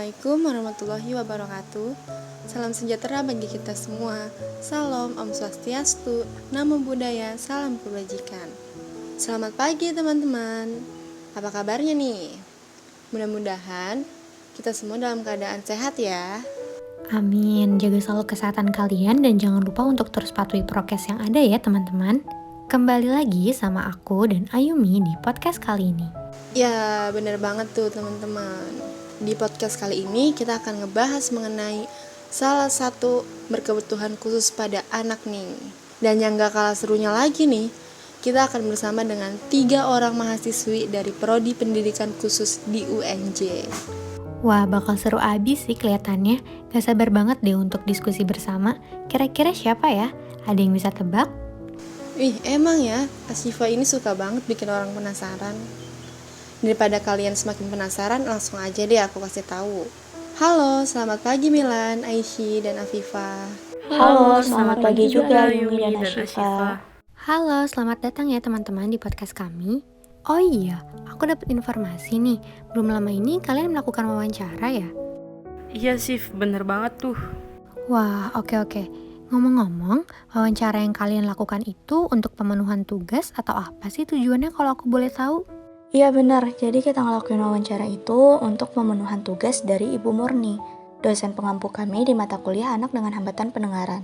Assalamualaikum warahmatullahi wabarakatuh. Salam sejahtera bagi kita semua. Salam Om Swastiastu, Namo Buddhaya, salam kebajikan. Selamat pagi teman-teman. Apa kabarnya nih? Mudah-mudahan kita semua dalam keadaan sehat ya. Amin, jaga selalu kesehatan kalian dan jangan lupa untuk terus patuhi prokes yang ada ya teman-teman. Kembali lagi sama aku dan Ayumi di podcast kali ini. Ya, bener banget tuh teman-teman. Di podcast kali ini kita akan ngebahas mengenai salah satu berkebutuhan khusus pada anak nih. Dan yang gak kalah serunya lagi nih, kita akan bersama dengan 3 orang mahasiswi dari Prodi Pendidikan Khusus di UNJ. Wah, bakal seru abis sih kelihatannya. Gak sabar banget deh untuk diskusi bersama. Kira-kira siapa ya? Ada yang bisa tebak? Wih, emang ya, Asyifa ini suka banget bikin orang penasaran. Daripada kalian semakin penasaran, langsung aja deh aku kasih tahu. Halo, selamat pagi Milan, Aishi, dan Afifa. Halo, selamat pagi juga Yumi dan Asyifa. Halo, selamat datang ya teman-teman di podcast kami. Oh iya, aku dapat informasi nih. Belum lama ini kalian melakukan wawancara ya? Iya Sif, bener banget tuh. Wah, oke. Ngomong-ngomong, wawancara yang kalian lakukan itu untuk pemenuhan tugas atau apa sih tujuannya kalau aku boleh tahu? Iya benar, jadi kita ngelakuin wawancara itu untuk pemenuhan tugas dari Ibu Murni, dosen pengampu kami di mata kuliah anak dengan hambatan pendengaran.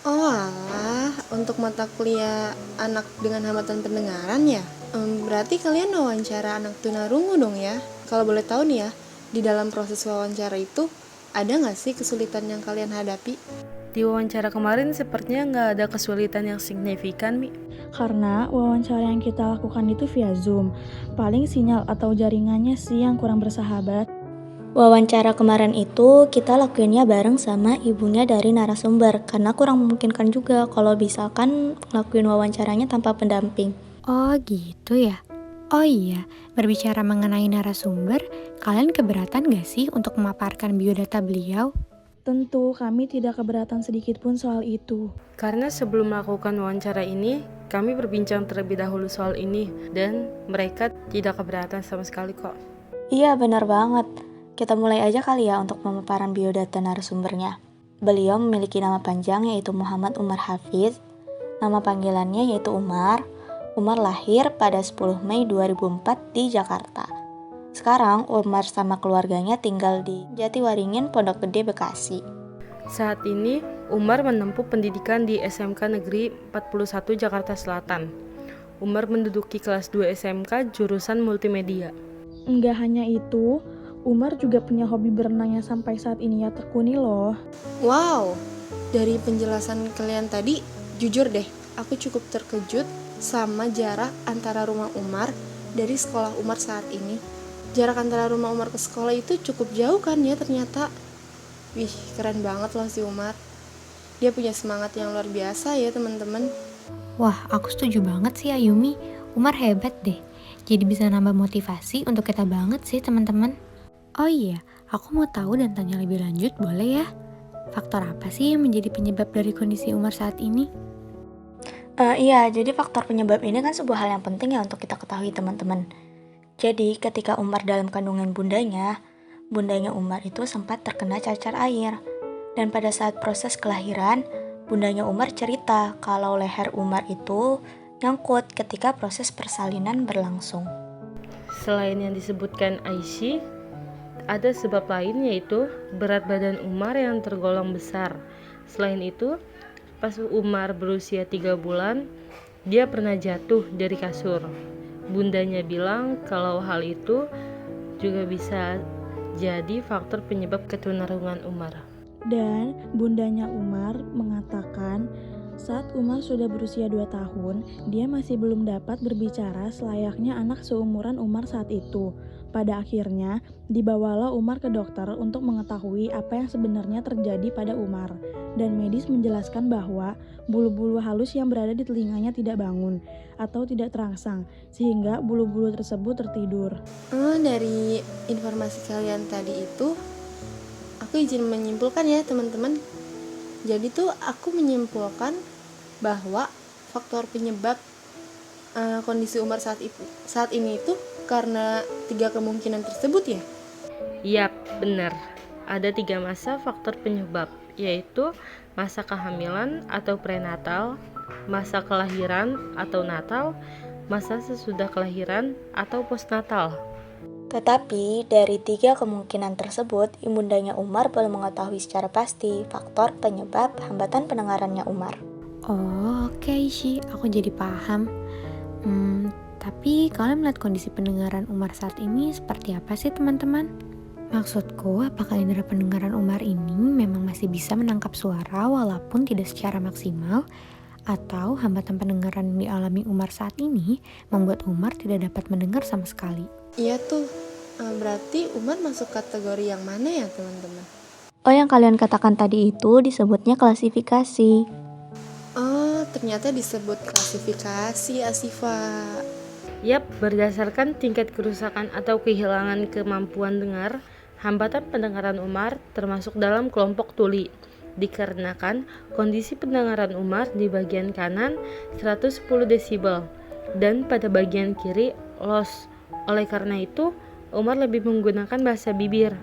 Oh alah, untuk mata kuliah anak dengan hambatan pendengaran ya? Berarti kalian wawancara anak tunarungu dong ya? Kalau boleh tahu nih ya, di dalam proses wawancara itu, ada nggak sih kesulitan yang kalian hadapi? Di wawancara kemarin sepertinya nggak ada kesulitan yang signifikan, Mi. Karena wawancara yang kita lakukan itu via Zoom. Paling sinyal atau jaringannya sih yang kurang bersahabat. Wawancara kemarin itu kita lakuinnya bareng sama ibunya dari narasumber, karena kurang memungkinkan juga kalau misalkan ngelakuin wawancaranya tanpa pendamping. Oh gitu ya? Oh iya, berbicara mengenai narasumber, kalian keberatan gak sih untuk memaparkan biodata beliau? Tentu kami tidak keberatan sedikit pun soal itu. Karena sebelum melakukan wawancara ini, kami berbincang terlebih dahulu soal ini dan mereka tidak keberatan sama sekali kok. Iya benar banget. Kita mulai aja kali ya untuk pemaparan biodata narasumbernya. Beliau memiliki nama panjang yaitu Muhammad Umar Hafiz, nama panggilannya yaitu Umar. Umar lahir pada 10 Mei 2004 di Jakarta. Sekarang Umar sama keluarganya tinggal di Jatiwaringin, Pondok Gede, Bekasi. Saat ini, Umar menempuh pendidikan di SMK Negeri 41 Jakarta Selatan. Umar menduduki kelas 2 SMK jurusan multimedia. Enggak hanya itu, Umar juga punya hobi berenang yang sampai saat ini ya tekuni loh. Wow, dari penjelasan kalian tadi, jujur deh, aku cukup terkejut sama jarak antara rumah Umar dari sekolah Umar saat ini. Jarak antara rumah Umar ke sekolah itu cukup jauh kan ya ternyata. Wih, keren banget loh si Umar. Dia punya semangat yang luar biasa ya teman-teman. Wah, aku setuju banget sih Ayumi. Umar hebat deh. Jadi bisa nambah motivasi untuk kita banget sih teman-teman. Oh iya, aku mau tahu dan tanya lebih lanjut boleh ya? Faktor apa sih yang menjadi penyebab dari kondisi Umar saat ini? Iya, jadi faktor penyebab ini kan sebuah hal yang penting ya untuk kita ketahui teman-teman. Jadi ketika Umar dalam kandungan bundanya Umar itu sempat terkena cacar air. Dan pada saat proses kelahiran, bundanya Umar cerita kalau leher Umar itu nyangkut ketika proses persalinan berlangsung. Selain yang disebutkan Aishi, ada sebab lain yaitu berat badan Umar yang tergolong besar. Selain itu, pas Umar berusia 3 bulan, dia pernah jatuh dari kasur. Bundanya bilang kalau hal itu juga bisa jadi faktor penyebab ketunarungan Umar. Dan bundanya Umar mengatakan saat Umar sudah berusia 2 tahun, dia masih belum dapat berbicara selayaknya anak seumuran Umar saat itu. Pada akhirnya, dibawalah Umar ke dokter untuk mengetahui apa yang sebenarnya terjadi pada Umar. Dan medis menjelaskan bahwa bulu-bulu halus yang berada di telinganya tidak bangun atau tidak terangsang, sehingga bulu-bulu tersebut tertidur. Dari informasi kalian tadi itu, aku izin menyimpulkan ya teman-teman. Jadi tuh aku menyimpulkan bahwa faktor penyebab kondisi Umar saat ini itu karena 3 kemungkinan tersebut ya? Yap, benar. ada 3 masa faktor penyebab, yaitu masa kehamilan atau prenatal, masa kelahiran atau natal, masa sesudah kelahiran atau postnatal. Tetapi dari 3 kemungkinan tersebut, ibundanya Umar belum mengetahui secara pasti faktor penyebab hambatan pendengarannya Umar. Oh, oke Aishi, aku jadi paham. Tapi kalian melihat kondisi pendengaran Umar saat ini seperti apa sih teman-teman? Maksudku, apakah indera pendengaran Umar ini memang masih bisa menangkap suara walaupun tidak secara maksimal? Atau hambatan pendengaran yang dialami Umar saat ini membuat Umar tidak dapat mendengar sama sekali? Iya tuh, berarti Umar masuk kategori yang mana ya teman-teman? Oh, yang kalian katakan tadi itu disebutnya klasifikasi. Oh, ternyata disebut klasifikasi Asifa. Yap, berdasarkan tingkat kerusakan atau kehilangan kemampuan dengar, hambatan pendengaran Umar termasuk dalam kelompok tuli. Dikarenakan kondisi pendengaran Umar di bagian kanan 110 desibel dan pada bagian kiri loss. Oleh karena itu, Umar lebih menggunakan bahasa bibir.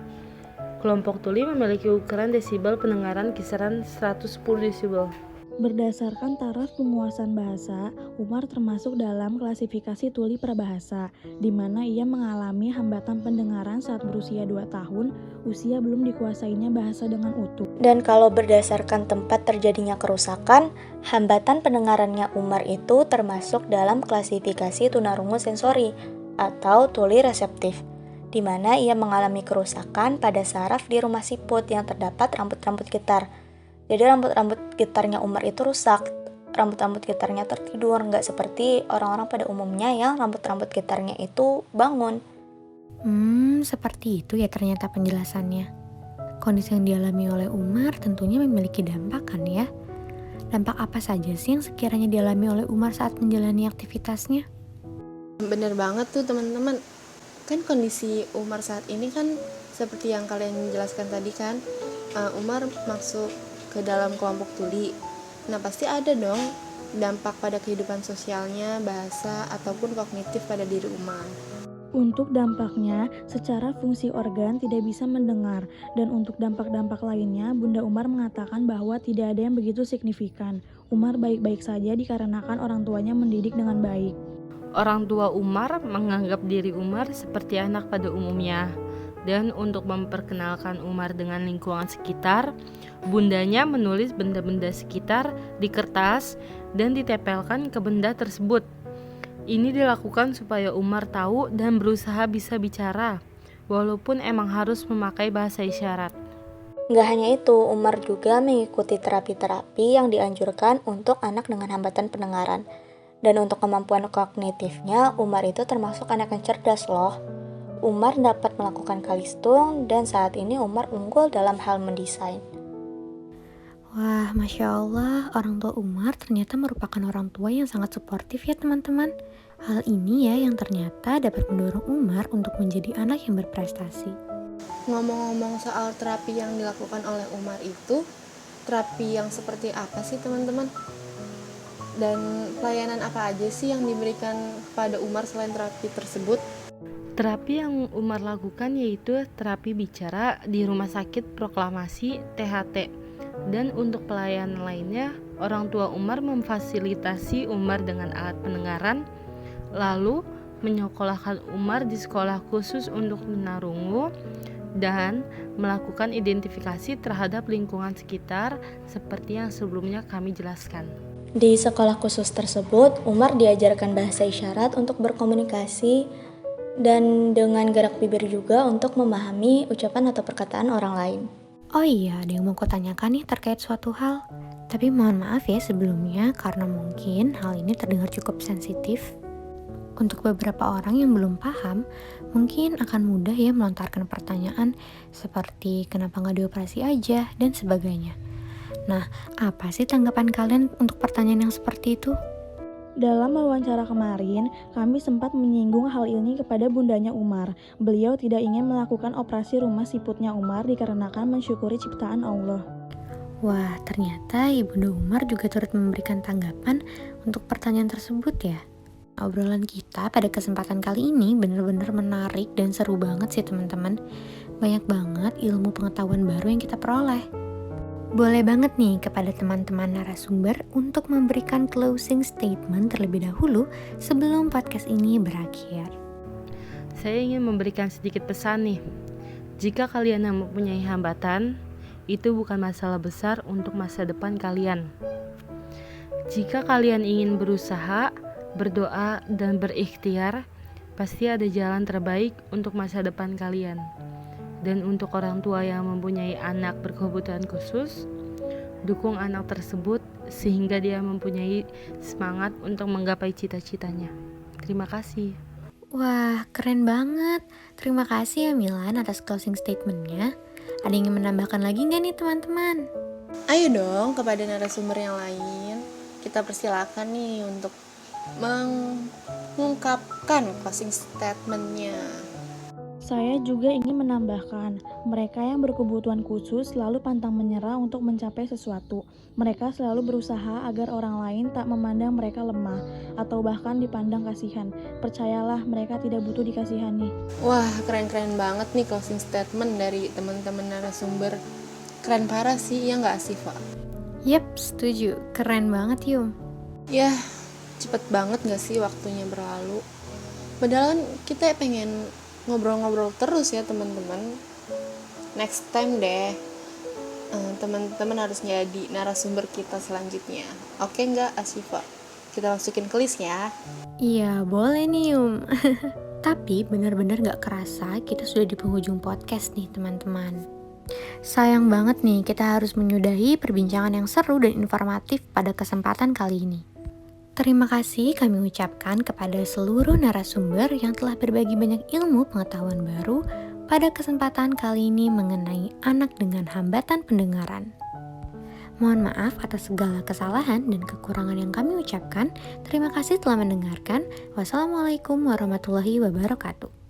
Kelompok tuli memiliki ukuran desibel pendengaran kisaran 110 desibel. Berdasarkan taraf penguasaan bahasa, Umar termasuk dalam klasifikasi tuli prabahasa, di mana ia mengalami hambatan pendengaran saat berusia 2 tahun, usia belum dikuasainya bahasa dengan utuh. Dan kalau berdasarkan tempat terjadinya kerusakan, hambatan pendengarannya Umar itu termasuk dalam klasifikasi tunarungu sensori atau tuli reseptif, di mana ia mengalami kerusakan pada saraf di rumah siput yang terdapat rambut-rambut gitar. Jadi rambut-rambut gitarnya Umar itu rusak, rambut-rambut gitarnya tertidur, nggak seperti orang-orang pada umumnya yang rambut-rambut gitarnya itu bangun. Seperti itu ya ternyata penjelasannya. Kondisi yang dialami oleh Umar tentunya memiliki dampak kan ya? Dampak apa saja sih yang sekiranya dialami oleh Umar saat menjalani aktivitasnya? Bener banget tuh teman-teman. Kan kondisi Umar saat ini kan seperti yang kalian jelaskan tadi kan, Umar masuk ke dalam kelompok tuli. Nah, pasti ada dong dampak pada kehidupan sosialnya, bahasa, ataupun kognitif pada diri Umar. Untuk dampaknya, secara fungsi organ tidak bisa mendengar, dan untuk dampak-dampak lainnya, Bunda Umar mengatakan bahwa tidak ada yang begitu signifikan. Umar baik-baik saja dikarenakan orang tuanya mendidik dengan baik. Orang tua Umar menganggap diri Umar seperti anak pada umumnya. Dan untuk memperkenalkan Umar dengan lingkungan sekitar, bundanya menulis benda-benda sekitar di kertas dan ditempelkan ke benda tersebut. Ini dilakukan supaya Umar tahu dan berusaha bisa bicara, walaupun emang harus memakai bahasa isyarat. Nggak hanya itu, Umar juga mengikuti terapi-terapi yang dianjurkan untuk anak dengan hambatan pendengaran. Dan untuk kemampuan kognitifnya, Umar itu termasuk anak yang cerdas loh. Umar dapat melakukan kalistung dan saat ini Umar unggul dalam hal mendesain. Wah, Masya Allah, orang tua Umar ternyata merupakan orang tua yang sangat suportif ya teman-teman. Hal ini ya yang ternyata dapat mendorong Umar untuk menjadi anak yang berprestasi. Ngomong-ngomong soal terapi yang dilakukan oleh Umar itu, terapi yang seperti apa sih teman-teman? Dan pelayanan apa aja sih yang diberikan kepada Umar selain terapi tersebut? Terapi yang Umar lakukan yaitu terapi bicara di Rumah Sakit Proklamasi THT. Dan untuk pelayanan lainnya, orang tua Umar memfasilitasi Umar dengan alat pendengaran, lalu menyekolahkan Umar di sekolah khusus untuk tunarungu, dan melakukan identifikasi terhadap lingkungan sekitar seperti yang sebelumnya kami jelaskan. Di sekolah khusus tersebut, Umar diajarkan bahasa isyarat untuk berkomunikasi dan dengan gerak bibir juga untuk memahami ucapan atau perkataan orang lain. Oh iya, ada yang mau aku tanyakan nih terkait suatu hal. Tapi mohon maaf ya sebelumnya karena mungkin hal ini terdengar cukup sensitif. Untuk beberapa orang yang belum paham, mungkin akan mudah ya melontarkan pertanyaan seperti kenapa nggak dioperasi aja dan sebagainya. Nah, apa sih tanggapan kalian untuk pertanyaan yang seperti itu? Dalam wawancara kemarin, kami sempat menyinggung hal ini kepada bundanya Umar. Beliau tidak ingin melakukan operasi rumah siputnya Umar dikarenakan mensyukuri ciptaan Allah. Wah, ternyata Ibunda Umar juga turut memberikan tanggapan untuk pertanyaan tersebut ya. Obrolan kita pada kesempatan kali ini benar-benar menarik dan seru banget sih teman-teman. Banyak banget ilmu pengetahuan baru yang kita peroleh. Boleh banget nih kepada teman-teman narasumber untuk memberikan closing statement terlebih dahulu sebelum podcast ini berakhir. Saya ingin memberikan sedikit pesan nih. Jika kalian yang mempunyai hambatan, itu bukan masalah besar untuk masa depan kalian. Jika kalian ingin berusaha, berdoa, dan berikhtiar, pasti ada jalan terbaik untuk masa depan kalian. Dan untuk orang tua yang mempunyai anak berkebutuhan khusus, dukung anak tersebut sehingga dia mempunyai semangat untuk menggapai cita-citanya. Terima kasih. Wah, keren banget. Terima kasih ya Milan atas closing statementnya. Ada yang ingin menambahkan lagi nggak nih teman-teman? Ayo dong kepada narasumber yang lain, kita persilakan nih untuk mengungkapkan closing statementnya. Saya juga ingin menambahkan, mereka yang berkebutuhan khusus selalu pantang menyerah untuk mencapai sesuatu. Mereka selalu berusaha agar orang lain tak memandang mereka lemah atau bahkan dipandang kasihan. Percayalah, mereka tidak butuh dikasihani. Wah, keren-keren banget nih closing statement dari teman-teman narasumber. Keren parah sih, ya nggak Siva? Yep, setuju. Keren banget Yum. Ya, cepet banget nggak sih waktunya berlalu? Padahal kan kita pengen ngobrol-ngobrol terus ya teman-teman. Next time deh, teman-teman harus jadi narasumber kita selanjutnya. Oke nggak Asifa? Kita masukin ke list ya. Iya, boleh nih Yum. Tapi benar-benar gak kerasa kita sudah di penghujung podcast nih teman-teman. Sayang banget nih kita harus menyudahi perbincangan yang seru dan informatif pada kesempatan kali ini. Terima kasih kami ucapkan kepada seluruh narasumber yang telah berbagi banyak ilmu pengetahuan baru pada kesempatan kali ini mengenai anak dengan hambatan pendengaran. Mohon maaf atas segala kesalahan dan kekurangan yang kami ucapkan. Terima kasih telah mendengarkan. Wassalamualaikum warahmatullahi wabarakatuh.